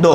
2।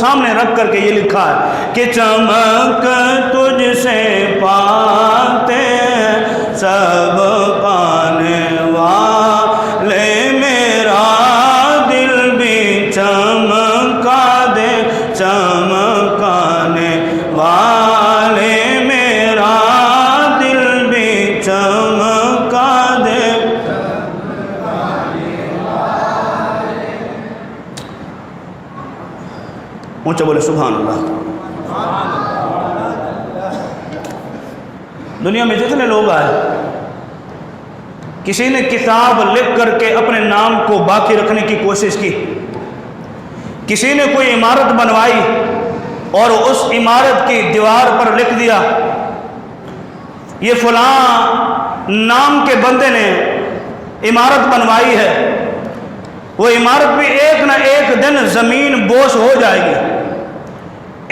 سامنے رکھ کر کے یہ لکھا ہے کہ چمک تجھ سے پاتے سب پانے والے، میرا دل بھی چمکا دے چمکانے والے، میرا دل بھی چمکا دے۔ اونچا بولے سبحان اللہ۔ دنیا میں جتنے لوگ آئے، کسی نے کتاب لکھ کر کے اپنے نام کو باقی رکھنے کی کوشش کی، کسی نے کوئی عمارت بنوائی اور اس عمارت کی دیوار پر لکھ دیا یہ فلاں نام کے بندے نے عمارت بنوائی ہے، وہ عمارت بھی ایک نہ ایک دن زمین بوس ہو جائے گی،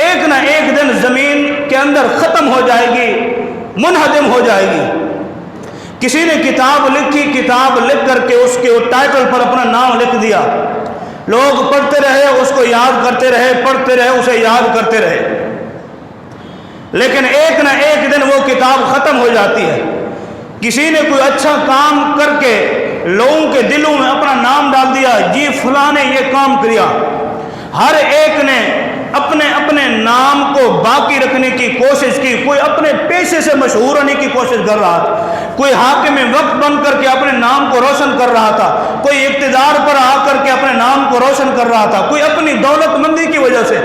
ایک نہ ایک دن زمین کے اندر ختم ہو جائے گی، منہدم ہو جائے گی۔ کسی نے کتاب لکھی، کتاب لکھ کر کے اس کے ٹائٹل پر اپنا نام لکھ دیا، لوگ پڑھتے رہے، اس کو یاد کرتے رہے، پڑھتے رہے، اسے یاد کرتے رہے، لیکن ایک نہ ایک دن وہ کتاب ختم ہو جاتی ہے۔ کسی نے کوئی اچھا کام کر کے لوگوں کے دلوں میں اپنا نام ڈال دیا، جی فلاں نے یہ کام کیا۔ ہر ایک نے اپنے اپنے نام کو باقی رکھنے کی کوشش کی، کوئی اپنے پیشے سے مشہور ہونے کی کوشش کر رہا تھا، کوئی حاکم وقت بن کر کے اپنے نام کو روشن کر رہا تھا، کوئی اقتدار پر آ کر کے اپنے نام کو روشن کر رہا تھا، کوئی اپنی دولت مندی کی وجہ سے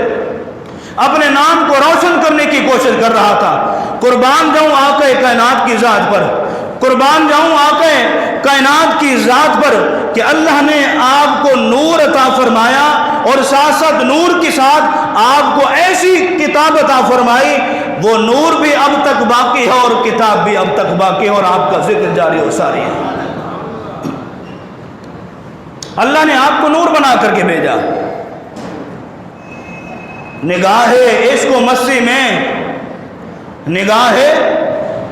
اپنے نام کو روشن کرنے کی کوشش کر رہا تھا۔ قربان جاؤں آقا کائنات کی ذات پر، قربان جاؤں آقا کائنات کی ذات پر کہ اللہ نے آپ کو نور عطا فرمایا اور ساتھ ساتھ نور کے ساتھ آپ کو ایسی کتاب عطا فرمائی، وہ نور بھی اب تک باقی ہے اور کتاب بھی اب تک باقی ہے اور آپ کا ذکر جاری و ساری ہے۔ اللہ نے آپ کو نور بنا کر کے بھیجا۔ نگاہ عشق و مستی میں، نگاہ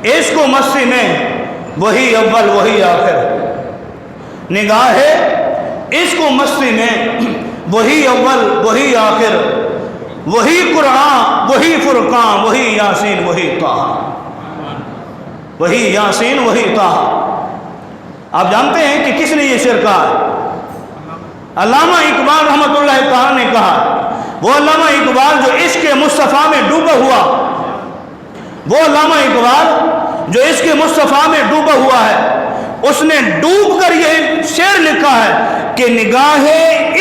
عشق و مستی میں وہی اول وہی آخر، نگاہ عشق و مستی میں وہی اول وہی آخر، وہی قرآن وہی فرقان وہی یاسین وہی طٰہٰ، وہی یاسین وہی طٰہٰ۔ آپ جانتے ہیں کہ کس نے یہ شعر کہا ہے؟ علامہ اقبال رحمۃ اللہ تعالی نے کہا، وہ علامہ اقبال جو عشق مصطفیٰ میں ڈوبا ہوا، وہ علامہ اقبال جو عشق مصطفیٰ میں ڈوبا ہوا ہے، اس نے ڈوب کر یہ شعر لکھا ہے کہ نگاہ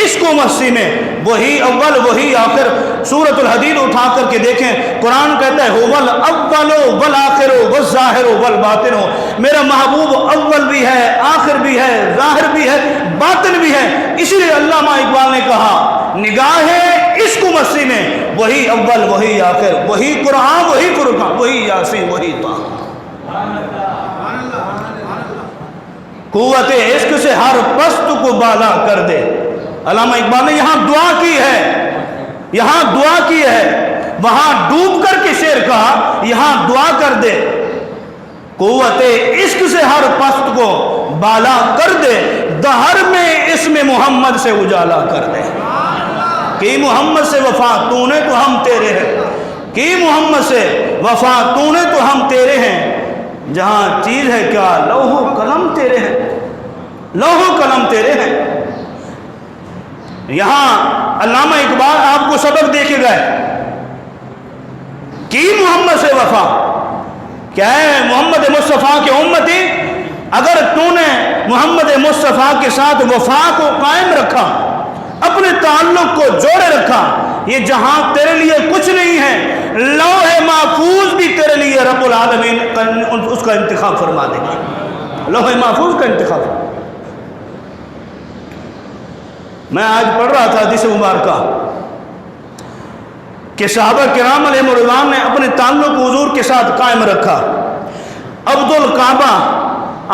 عشق و مستی میں وہی اول وہی آخر۔ سورۃ الحدید اٹھا کر کے دیکھیں، قرآن کہتا ہے هو الاول والآخر والظاہر والباطن، میرا محبوب اول بھی ہے، آخر بھی ہے، ظاہر بھی ہے، باطن بھی ہے۔ اسی لیے علامہ اقبال نے کہا نگاہ عشق و مستی میں وہی اول وہی آخر، وہی قرآن وہی فرقان وہی یاسین وہی طٰہٰ۔ قوت عشق سے ہر پست کو بالا کر دے۔ علامہ اقبال نے یہاں دعا کی ہے، یہاں دعا کی ہے، وہاں ڈوب کر کے شعر کہا، یہاں دعا کر دے۔ قوت عشق سے ہر پست کو بالا کر دے، دہر میں اسم محمد سے اجالا کر دے۔ کہ محمد سے وفا تو نے تو ہم تیرے ہیں، کہ محمد سے وفا تو نے تو ہم تیرے ہیں، جہاں چیز ہے کیا لوح و قلم تیرے ہیں، لوح و قلم تیرے ہیں۔ یہاں علامہ اقبال آپ کو سبق دے کے گئے کہ محمد سے وفا کیا ہے؟ محمد مصطفیٰ کے امتی، اگر تو نے محمد مصطفیٰ کے ساتھ وفا کو قائم رکھا، اپنے تعلق کو جوڑے رکھا، یہ جہاں تیرے لیے کچھ نہیں ہے، لوح محفوظ بھی تیرے لیے رب العالمین اس کا انتخاب فرما دے گا، لوح محفوظ کا انتخاب۔ میں آج پڑھ رہا تھا حدیث مبارکہ کہ صحابہ کرام علیہ الرضوان نے اپنے تعلق حضور کے ساتھ قائم رکھا۔ عبد الکعبہ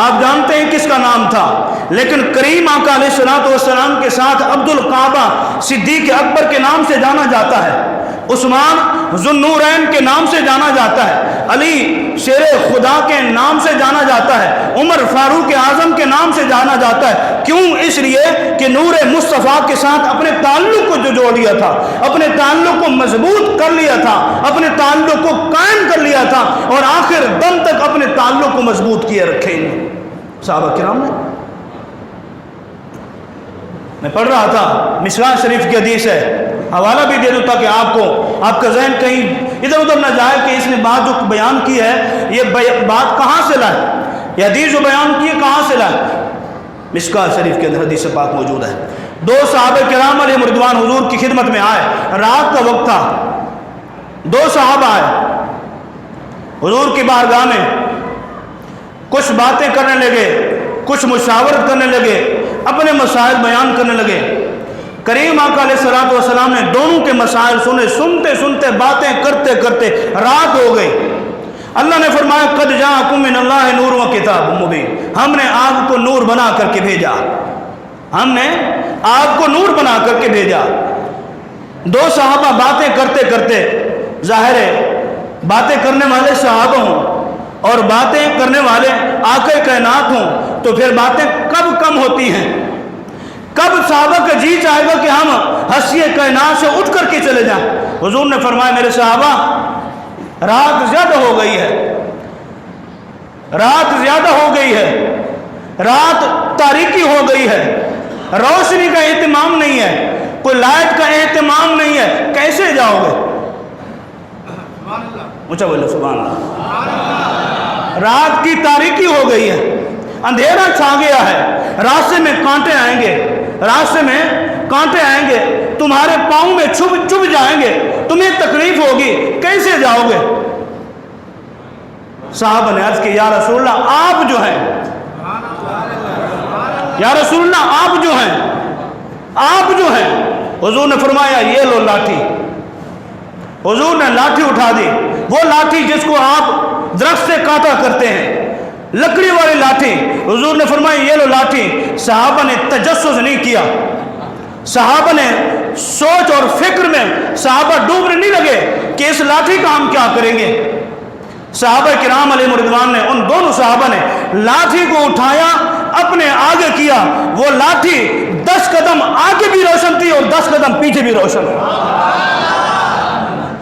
آپ جانتے ہیں کس کا نام تھا، لیکن کریم آقا علیہ السلام کے ساتھ عبد الکعبہ صدیق اکبر کے نام سے جانا جاتا ہے۔ عثمان ذوالنورین کے نام سے جانا جاتا ہے، علی شیر خدا کے نام سے جانا جاتا ہے، عمر فاروق اعظم کے نام سے جانا جاتا ہے۔ کیوں؟ اس لیے کہ نور مصطفیٰ کے ساتھ اپنے تعلق کو جو جوڑ لیا تھا، اپنے تعلق کو مضبوط کر لیا تھا، اپنے تعلق کو قائم کر لیا تھا، اور آخر دم تک اپنے تعلق کو مضبوط کیے رکھے صحابہ کرام نے۔ میں پڑھ رہا تھا، مشکاہ شریف کی حدیث ہے، حوالہ بھی دے دوں تاکہ آپ کا ذہن کہیں ادھر ادھر نہ جائے کہ اس نے بات جو بیان کی ہے یہ بات کہاں سے لائے، یہ حدیث جو بیان کی ہے کہاں سے لائے۔ مشکاہ شریف کے اندر حدیث پاک موجود ہے۔ دو صحابہ کرام علیہ رضوان حضور کی خدمت میں آئے، رات کا وقت تھا، دو صحابہ آئے حضور کی بارگاہ میں، کچھ باتیں کرنے لگے، کچھ مشاورت کرنے لگے، اپنے مسائل بیان کرنے لگے۔ کریم آقا علیہ الصلوۃ والسلام نے دونوں کے مسائل سنے، سنتے سنتے باتیں کرتے کرتے رات ہو گئی۔ اللہ نے فرمایا قد جاءکم من اللہ نور و کتاب مبین، ہم نے آپ کو نور بنا کر کے بھیجا، ہم نے آپ کو نور بنا کر کے بھیجا۔ دو صحابہ باتیں کرتے کرتے، ظاہر ہے باتیں کرنے والے صحابہ ہوں اور باتیں کرنے والے آقا کائنات ہوں تو پھر باتیں کب کم ہوتی ہیں؟ کب صحابہ کا جی چاہے گا کہ ہم ہستی کائنات سے اٹھ کر کے چلے جائیں؟ حضور نے فرمایا میرے صحابہ رات زیادہ ہو گئی ہے، رات زیادہ ہو گئی ہے، رات تاریکی ہو گئی ہے، روشنی کا اہتمام نہیں ہے، کوئی لائٹ کا اہتمام نہیں ہے، کیسے جاؤ گے؟ اونچا بولو سبحان اللہ۔ رات کی تاریکی ہو گئی ہے، اندھیرا چھا گیا ہے، راستے میں کانٹے آئیں گے، راستے میں کانٹے آئیں گے، تمہارے پاؤں میں چبھ جائیں گے، تمہیں تکلیف ہوگی، کیسے جاؤ گے؟ صحابہ نے عرض کی یا رسول اللہ آپ جو ہیں، یا رسول اللہ آپ جو ہیں، آپ جو ہیں۔ حضور نے فرمایا یہ لو لاٹھی۔ حضور نے لاٹھی اٹھا دی، وہ لاٹھی جس کو آپ درخت سے کاٹا کرتے ہیں، لکڑی والی لاٹھی۔ حضور نے فرمایا یہ لو لاٹھی۔ صحابہ نے تجسس نہیں کیا، صحابہ نے سوچ اور فکر میں صحابہ ڈوبنے نہیں لگے کہ اس لاٹھی کا ہم کیا کریں گے۔ صحابہ کرام علیہ رضوان نے، ان دونوں صحابہ نے لاٹھی کو اٹھایا، اپنے آگے کیا، وہ لاٹھی 10 قدم آگے بھی روشن تھی اور 10 قدم پیچھے بھی روشن تھی۔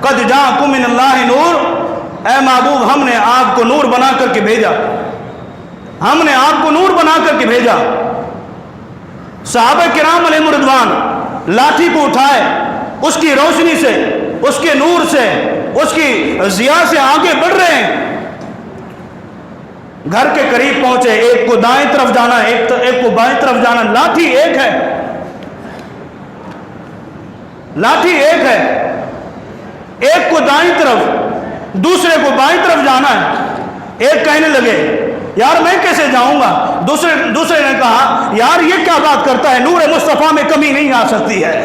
قد جاءکم من اللہ نور، اے محبوب ہم نے آپ کو نور بنا کر کے بھیجا، ہم نے آپ کو نور بنا کر کے بھیجا۔ صحابہ کرام علیہ رضوان لاٹھی کو اٹھائے، اس کی روشنی سے، اس کے نور سے، اس کی ضیاء سے آگے بڑھ رہے ہیں۔ گھر کے قریب پہنچے، ایک کو دائیں طرف جانا، ایک کو بائیں طرف جانا، لاٹھی ایک ہے، لاٹھی ایک ہے، ایک کو دائیں طرف دوسرے کو بائیں طرف جانا ہے۔ ایک کہنے لگے یار میں کیسے جاؤں گا، دوسرے نے کہا یار یہ کیا بات کرتا ہے، نور مصطفیٰ میں کمی نہیں آ سکتی ہے،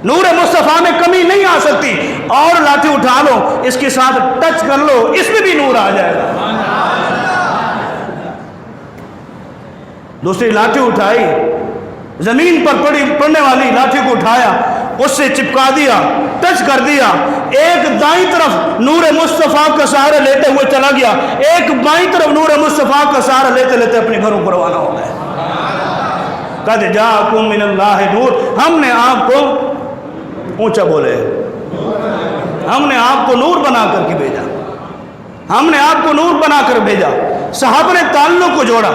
نور مصطفیٰ میں کمی نہیں آ سکتی، اور لاٹھی اٹھا لو، اس کے ساتھ ٹچ کر لو، اس میں بھی نور آ جائے گا۔ دوسری لاٹھی اٹھائی، زمین پر پڑنے والی لاٹھی کو اٹھایا، اس سے چپکا دیا، ٹچ کر دیا، ایک دائیں طرف نور مصطفیٰ کا سہارا لیتے ہوئے چلا گیا، ایک بائیں طرف نور مصطفیٰ کا سہارا لیتے لیتے اپنے گھروں پر روانہ ہو گئے۔ قد جاءکم من اللہ نور، ہم نے آپ کو، اونچا بولے، ہم نے آپ کو نور بنا کر کے بھیجا، ہم نے آپ کو نور بنا کر بھیجا۔ صحابہ نے تعلق کو جوڑا،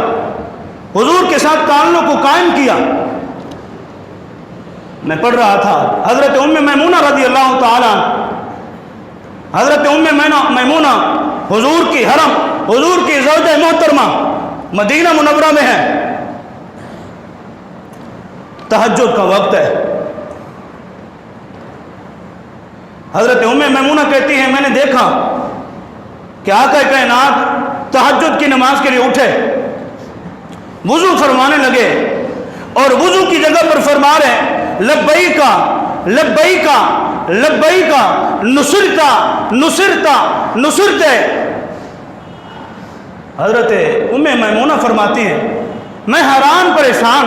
حضور کے ساتھ تعلق کو قائم کیا۔ میں پڑھ رہا تھا حضرت ام میمونہ رضی اللہ تعالیٰ، حضرت ام میمونہ حضور کی حرم، حضور کی زوجہ محترمہ مدینہ منورہ میں ہے، تہجد کا وقت ہے۔ حضرت ام میمونہ کہتی ہیں میں نے دیکھا کہ آقا کائنات تہجد کی نماز کے لیے اٹھے، وضو فرمانے لگے، اور وضو کی جگہ پر فرما رہے ہیں لبیکا لبیکا لبیکا نصرتا نصرتا نصرتے۔ حضرت ام میمونہ فرماتی ہیں میں حیران پریشان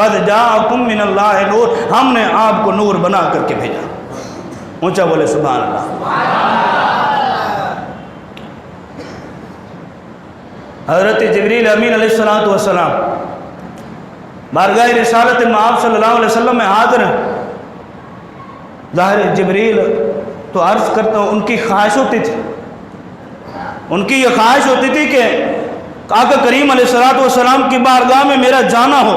قد جاءکم من اللہ نور، ہم نے آپ کو نور بنا کر کے بھیجا۔ اونچا بولے سبحان اللہ۔ حضرت جبریل امین علیہ السلام بارگاہ رسالت مآب صلی اللہ علیہ وسلم میں حاضر ہیں۔ ظاہر جبریل تو عرض کرتا ہوں، ان کی خواہش ہوتی تھی، ان کی یہ خواہش ہوتی تھی کہ آقا کریم علیہ السلام کی بارگاہ میں میرا جانا ہو،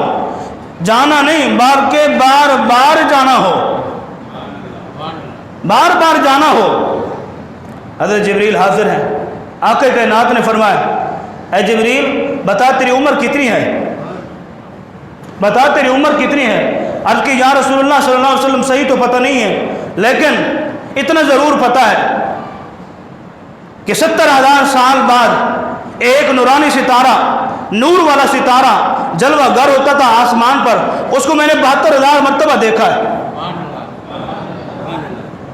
جانا نہیں بلکہ بار بار جانا ہو، بار بار جانا ہو۔ حضرت جبریل حاضر ہیں، آقا کائنات نے فرمایا اے جبریل بتا تیری عمر کتنی ہے، بتا تیری عمر کتنی ہے۔ عرض کی یا رسول اللہ صلی اللہ علیہ وسلم صحیح تو پتہ نہیں ہے، لیکن اتنا ضرور پتہ ہے کہ 70,000 سال بعد ایک نورانی ستارہ، نور والا ستارہ جلوہ گر ہوتا تھا آسمان پر، اس کو میں نے 72,000 مرتبہ دیکھا ہے،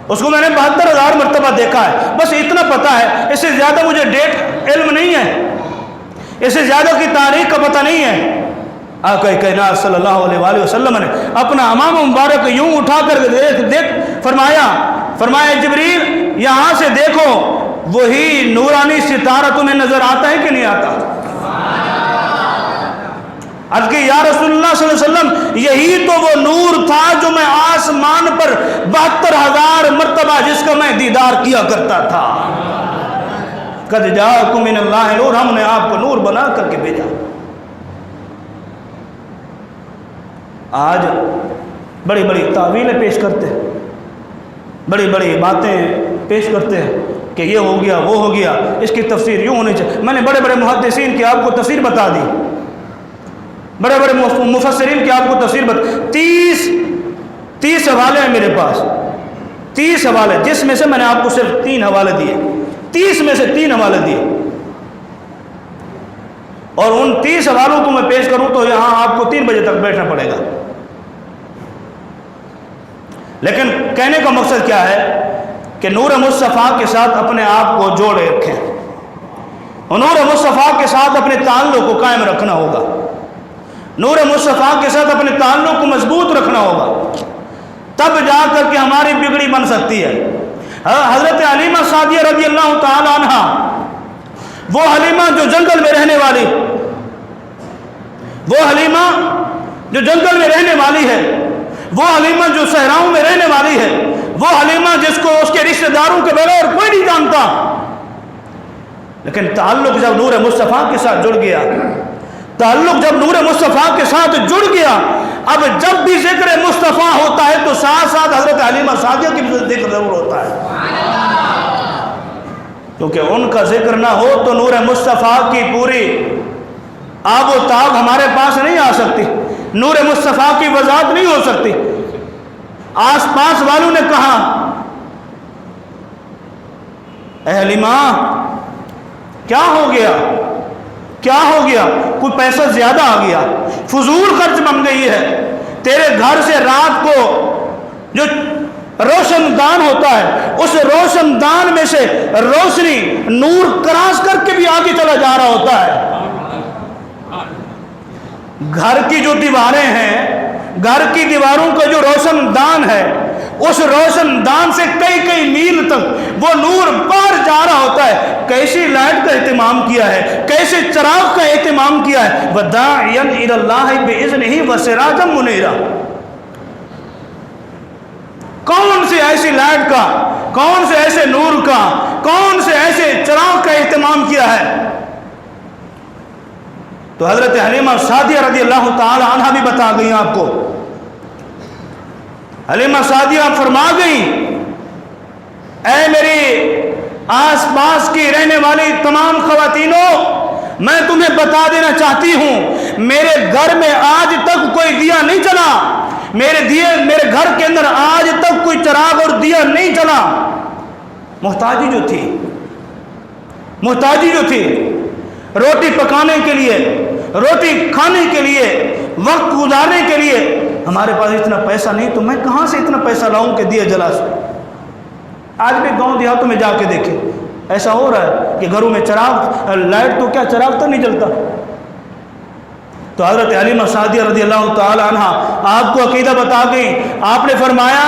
اس کو میں نے 72,000 مرتبہ دیکھا ہے۔ بس اتنا پتہ ہے، اس سے زیادہ مجھے ڈیٹ علم نہیں ہے، اس سے زیادہ کی تاریخ کا پتہ نہیں ہے۔ آقا کائنات صلی اللہ علیہ وآلہ وسلم نے اپنا امام مبارک یوں اٹھا کر دیکھ فرمایا جبریل یہاں سے دیکھو، وہی نورانی ستارہ تمہیں نظر آتا ہے کہ نہیں آتا؟ عرض کی یا رسول اللہ صلی اللہ علیہ وسلم یہی تو وہ نور تھا جو میں آسمان پر 72,000 مرتبہ جس کا میں دیدار کیا کرتا تھا۔ قد جاءکم من اللہ نور، ہم نے آپ کو نور بنا کر کے بھیجا۔ آج بڑی بڑی تعویلیں پیش کرتے ہیں، بڑی بڑی باتیں پیش کرتے ہیں کہ یہ ہو گیا وہ ہو گیا، اس کی تفسیر یوں ہونی چاہیے۔ میں نے بڑے بڑے محدثین کی آپ کو تفسیر بتا دی، بڑے بڑے مفسرین کی آپ کو تفسیر بتا، 30 حوالے ہیں میرے پاس، 30 حوالے، جس میں سے میں نے آپ کو صرف 3 حوالے دیے، 30 میں سے 3 حوالے دیے، اور ان 30 حوالوں کو میں پیش کروں تو یہاں آپ کو 3 بجے تک بیٹھنا پڑے گا۔ لیکن کہنے کا مقصد کیا ہے کہ نور مصطفیٰ کے ساتھ اپنے آپ کو جوڑے رکھیں، اور نور مصطفیٰ کے ساتھ اپنے تعلق کو قائم رکھنا ہوگا، نور مصطفیٰ کے ساتھ اپنے تعلق کو مضبوط رکھنا ہوگا، تب جا کر کے ہماری بگڑی بن سکتی ہے۔ حضرت حلیمہ سعدیہ رضی اللہ تعالی عنہ، وہ حلیمہ جو جنگل میں رہنے والی، وہ حلیمہ جو جنگل میں رہنے والی ہے، وہ حلیمہ جو صحراؤں میں رہنے والی ہے، وہ حلیمہ جس کو اس کے رشتہ داروں کے بغیر کوئی نہیں جانتا، لیکن تعلق جب نور مصطفیٰ کے ساتھ جڑ گیا، تعلق جب نور مصطفیٰ کے ساتھ جڑ گیا، اب جب بھی ذکر مصطفیٰ ہوتا ہے تو ساتھ ساتھ حضرت حلیمہ سعدیہ کی بھی ذکر ضرور ہوتا ہے، کیونکہ ان کا ذکر نہ ہو تو نور مصطفیٰ کی پوری آب و تاب ہمارے پاس نہیں آ سکتی، نور مصطفیٰ کی وضاحت نہیں ہو سکتی۔ آس پاس والوں نے کہا اے حلیمہ کیا ہو گیا، کیا ہو گیا، کوئی پیسہ زیادہ آ گیا، فضول خرچ بن گئی ہے، تیرے گھر سے رات کو جو روشن دان ہوتا ہے اس روشن دان میں سے روشنی نور کراس کر کے بھی آگے چلا جا رہا ہوتا ہے۔ گھر کی جو دیواریں ہیں، گھر کی دیواروں کا جو روشن دان ہے، اس روشن دان سے کئی میل تک وہ نور باہر جا رہا ہوتا ہے۔ کیسی لائٹ کا اہتمام کیا ہے، کیسے چراغ کا اہتمام کیا ہے، وَدَاعِيًا إِلَى اللَّهِ بِإِذْنِهِ وَسِرَاجًا مُنِيرًا۔ کون سے ایسی لائٹ کا، کون سے ایسے نور کا، کون سے ایسے چراغ کا اہتمام کیا ہے؟ تو حضرت حلیمہ سعدیہ رضی اللہ تعالی عنہ بھی بتا گئی آپ کو۔ حلیمہ سعدیہ فرما گئی اے میری آس پاس کی رہنے والی تمام خواتینوں، میں تمہیں بتا دینا چاہتی ہوں میرے گھر میں آج تک کوئی دیا نہیں چلا، میرے گھر کے اندر آج تک کوئی چراغ اور دیا نہیں چلا۔ محتاجی جو تھی روٹی پکانے کے لیے، روٹی کھانے کے لیے، وقت گزارنے کے لیے، ہمارے پاس اتنا پیسہ نہیں تو میں کہاں سے اتنا پیسہ لاؤں کہ دیا جلا سکوں۔ آج بھی گاؤں دیہاتوں میں جا کے دیکھیں، ایسا ہو رہا ہے کہ گھروں میں چراغ، لائٹ تو کیا چراغ تو نہیں جلتا۔ تو حضرت حلیمہ سعدیہ رضی اللہ تعالی عنہ آپ کو عقیدہ بتا گئی. آپ نے فرمایا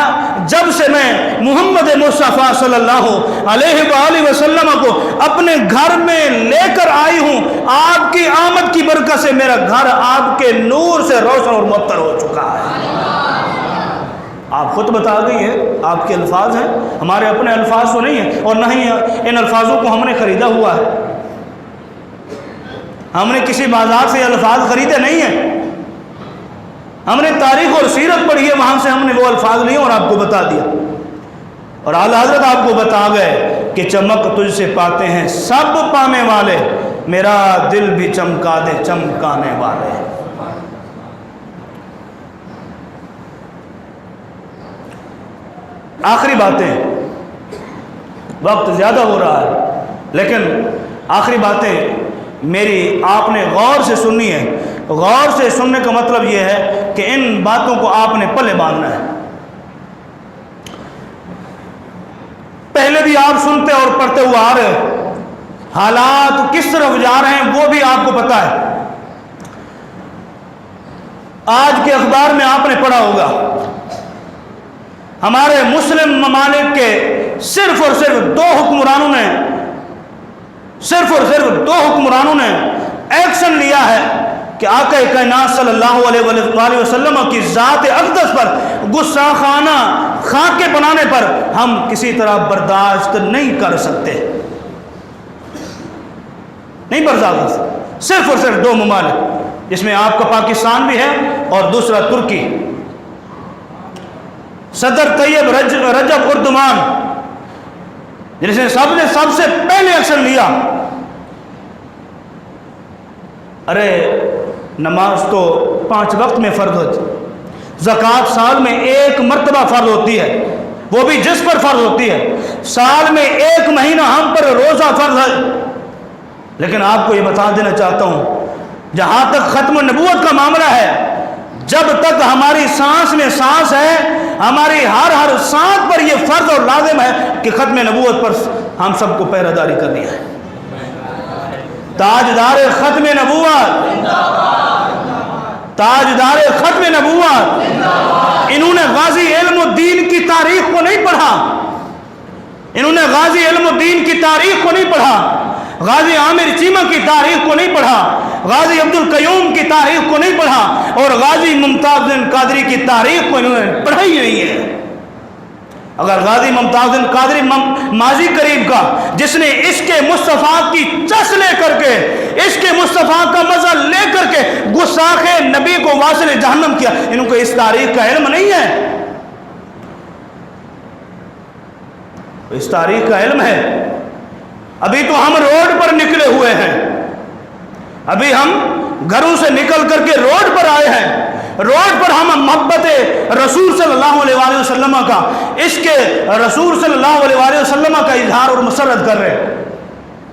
جب سے میں محمد مصطفیٰ صلی اللہ علیہ وآلہ وسلم کو اپنے گھر میں لے کر آئی ہوں، آپ کی آمد کی برکت سے میرا گھر آپ کے نور سے روشن اور معطر ہو چکا ہے. آپ خود بتا گئی ہے، آپ کے الفاظ ہیں، ہمارے اپنے الفاظ تو نہیں ہیں، اور نہ ہی ان الفاظوں کو ہم نے خریدا ہوا ہے. ہم نے کسی بازار سے الفاظ خریدے نہیں ہیں، ہم نے تاریخ اور سیرت پڑھی ہے، وہاں سے ہم نے وہ الفاظ لیے اور آپ کو بتا دیا. اور اعلیٰ حضرت آپ کو بتا گئے کہ چمک تجھ سے پاتے ہیں سب پانے والے، میرا دل بھی چمکا دے چمکانے والے. آخری باتیں، وقت زیادہ ہو رہا ہے لیکن آخری باتیں میری آپ نے غور سے سننی ہے. غور سے سننے کا مطلب یہ ہے کہ ان باتوں کو آپ نے پلے باندھنا ہے. پہلے بھی آپ سنتے اور پڑھتے ہوئے آ رہے، حالات کس طرف جا رہے ہیں وہ بھی آپ کو پتا ہے. آج کے اخبار میں آپ نے پڑھا ہوگا ہمارے مسلم ممالک کے صرف اور صرف دو حکمرانوں نے ایکشن لیا ہے کہ آقا کائنات صلی اللہ علیہ وآلہ وسلم کی ذات اقدس پر گستاخانہ خاکے بنانے پر ہم کسی طرح برداشت نہیں کر سکتے. نہیں برداشت. صرف اور صرف دو ممالک، جس میں آپ کا پاکستان بھی ہے اور دوسرا ترکی. صدر طیب رجب اردوان جس نے سب سے پہلے ایکشن لیا. ارے نماز تو 5 وقت میں فرض ہوتی، زکوٰۃ سال میں 1 مرتبہ فرض ہوتی ہے، وہ بھی جس پر فرض ہوتی ہے. سال میں 1 مہینہ ہم پر روزہ فرض ہے. لیکن آپ کو یہ بتا دینا چاہتا ہوں، جہاں تک ختم نبوت کا معاملہ ہے، جب تک ہماری سانس میں سانس ہے، ہماری ہر سانس پر یہ فرض اور لازم ہے کہ ختم نبوت پر ہم سب کو پہرہ داری کرنی ہے. تاجدار ختم نبوت، تاجدار ختم نبوت. انہوں نے غازی علم الدین کی تاریخ کو نہیں پڑھا، انہوں نے غازی علم الدین کی تاریخ کو نہیں پڑھا، غازی عامر چیمہ کی تاریخ کو نہیں پڑھا، غازی عبد القیوم کی تاریخ کو نہیں پڑھا، اور غازی ممتاز الدین قادری کی تاریخ کو انہوں نے پڑھائی نہیں ہے. اگر غازی ممتاز الدین قادری ماضی قریب کا، جس نے عشق مصطفیٰ کی چس لے کر کے، عشق مصطفیٰ کا مزہ لے کر کے گستاخ نبی کو واصل جہنم کیا، انہوں کو اس تاریخ کا علم نہیں ہے. اس تاریخ کا علم ہے. ابھی تو ہم روڈ پر نکلے ہوئے ہیں، ابھی ہم گھروں سے نکل کر کے روڈ پر آئے ہیں. روڈ پر ہم محبت رسول صلی اللہ علیہ وآلہ وسلم کا، عشق رسول صلی اللہ علیہ وآلہ وسلم کا اظہار اور مسرت کر رہے ہیں.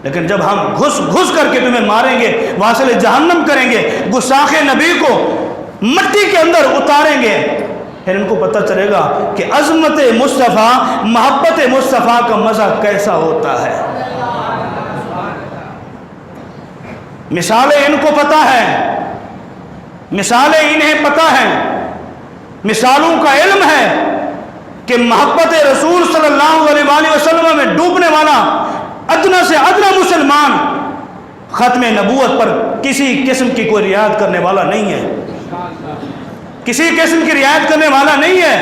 لیکن جب ہم گھس کر کے تمہیں ماریں گے، واصل جہنم کریں گے، گستاخ نبی کو مٹی کے اندر اتاریں گے، پھر ان کو پتہ چلے گا کہ عظمت مصطفیٰ، محبت مصطفیٰ کا مزہ کیسا ہوتا ہے. مثالیں ان کو پتہ ہے، مثالیں انہیں پتہ ہیں، مثالوں کا علم ہے کہ محبت رسول صلی اللہ علیہ وآلہ وسلم میں ڈوبنے والا ادنا سے ادنا مسلمان ختم نبوت پر کسی قسم کی کوئی رعایت کرنے والا نہیں ہے، کسی قسم کی رعایت کرنے والا نہیں ہے.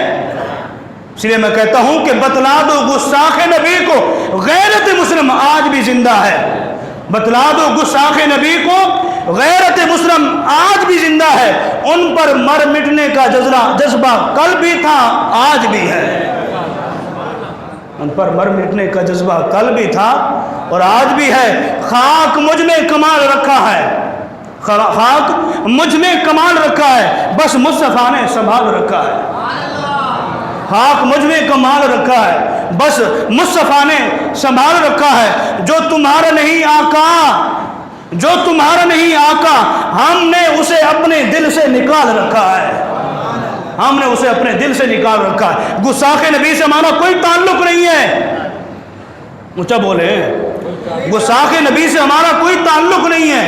اس لیے میں کہتا ہوں کہ بتلا دو گستاخ نبی کو، غیرت مسلم آج بھی زندہ ہے. بتلا دو گستاخ نبی کو، غیرت مسلم آج بھی زندہ ہے. ان پر مر مٹنے کا جذبہ کل بھی تھا، آج بھی ہے. ان پر مر مٹنے کا جذبہ کل بھی تھا اور آج بھی ہے. خاک مجھ میں کمال رکھا ہے، خاک مجھ میں کمال رکھا ہے، بس مصطفیٰ نے سنبھال رکھا ہے. خاک مجھ میں کمال رکھا ہے، بس مصطفیٰ نے سنبھال رکھا ہے. جو تمہارا نہیں آقا، جو تمہارا نہیں آقا، ہم نے اسے اپنے دل سے نکال رکھا ہے، ہم نے اسے اپنے دل سے نکال رکھا ہے. گستاخ نبی سے ہمارا کوئی تعلق نہیں ہے. اونچا بولے، گستاخ نبی سے ہمارا کوئی تعلق نہیں ہے.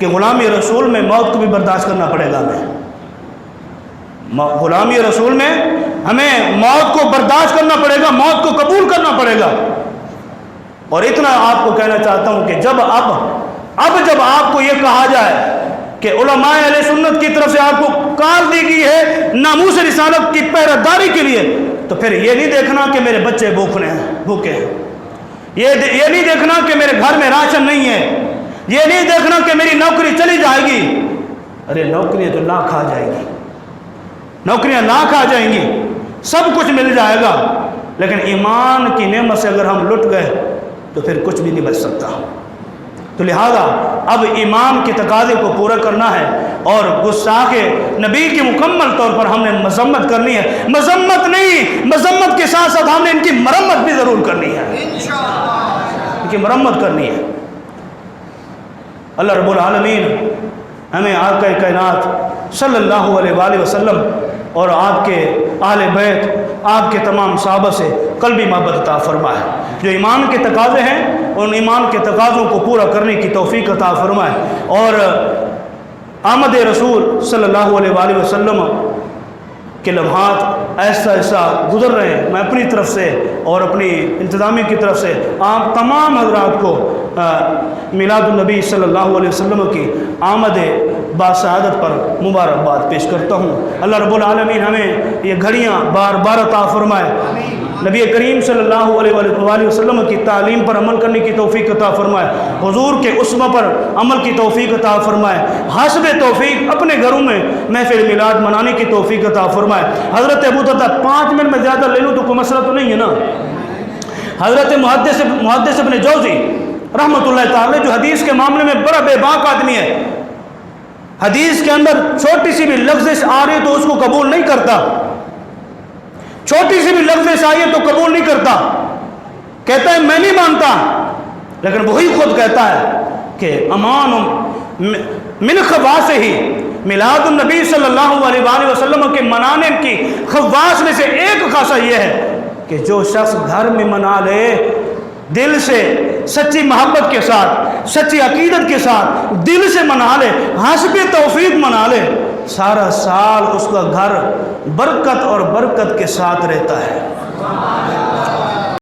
کہ غلامی رسول میں موت کو بھی برداشت کرنا پڑے گا ہمیں. غلامی رسول میں ہمیں موت کو برداشت کرنا پڑے گا, موت کو قبول کرنا پڑے گا. اور اتنا آپ کو کہنا چاہتا ہوں کہ جب آپ کو یہ کہا جائے کہ علماء اہل سنت کی طرف سے آپ کو کال دی گئی ہے ناموس رسالت کی پہرہ کے لیے, تو پھر یہ نہیں دیکھنا کہ میرے بچے بھوکے ہیں, یہ نہیں دیکھنا کہ میرے گھر میں راشن نہیں ہے, یہ نہیں دیکھنا کہ میری نوکری چلی جائے گی. ارے نوکریاں تو لاکھ آ جائیں گی, نوکریاں لاکھ آ جائیں گی, سب کچھ مل جائے گا, لیکن ایمان کی نعمت سے اگر ہم لٹ گئے تو پھر کچھ بھی نہیں بچ سکتا. تو لہذا اب ایمان کے تقاضے کو پورا کرنا ہے, اور گستاخ نبی کی مکمل طور پر ہم نے مذمت کرنی ہے. مذمت نہیں, مذمت کے ساتھ ساتھ ہم نے ان کی مرمت بھی ضرور کرنی ہے, ان کی مرمت کرنی ہے. اللہ رب العالمین ہمیں آقا کائنات صلی اللہ علیہ وآلہ وسلم اور آپ کے اہل بیت, آپ کے تمام صحابہ سے قلبی محبت عطا فرمائے. جو ایمان کے تقاضے ہیں ان ایمان کے تقاضوں کو پورا کرنے کی توفیق عطا فرمائے. اور آمد رسول صلی اللہ علیہ وآلہ وسلم کے لمحات ایسا ایسا گزر رہے ہیں. میں اپنی طرف سے اور اپنی انتظامیہ کی طرف سے آپ تمام حضرات کو میلاد النبی صلی اللہ علیہ وسلم کی آمد باسعادت پر مبارکباد پیش کرتا ہوں. اللہ رب العالمین ہمیں یہ گھڑیاں بار بار عطا فرمائے. نبی کریم صلی اللہ علیہ وآلہ وسلم کی تعلیم پر عمل کرنے کی توفیق عطا فرمائے. حضور کے اسوہ پر عمل کی توفیق عطا فرمائے. حسب توفیق اپنے گھروں میں محفل میلاد منانے کی توفیق عطا فرمائے. حضرت ابو درداء 5 منٹ میں زیادہ لے لوں تو کوئی مسئلہ تو نہیں ہے نا. حضرت محدث ابن جوزی رحمۃ اللہ تعالی جو حدیث کے معاملے میں بڑا بے باک آدمی ہے, حدیث کے اندر چھوٹی سی بھی لفظ آ رہی تو اس کو قبول نہیں کرتا, چھوٹی سی بھی لفظ آئی ہے تو قبول نہیں کرتا, کہتا ہے میں نہیں مانتا. لیکن وہی خود کہتا ہے کہ امان من خواص ہی میلاد النبی صلی اللہ علیہ وآلہ وسلم کے منانے کی خواص میں سے ایک خاصہ یہ ہے کہ جو شخص گھر میں منا لے دل سے سچی محبت کے ساتھ, سچی عقیدت کے ساتھ دل سے منا لے, حسب توفیق منا لے, سارا سال اس کا گھر برکت اور برکت کے ساتھ رہتا ہے.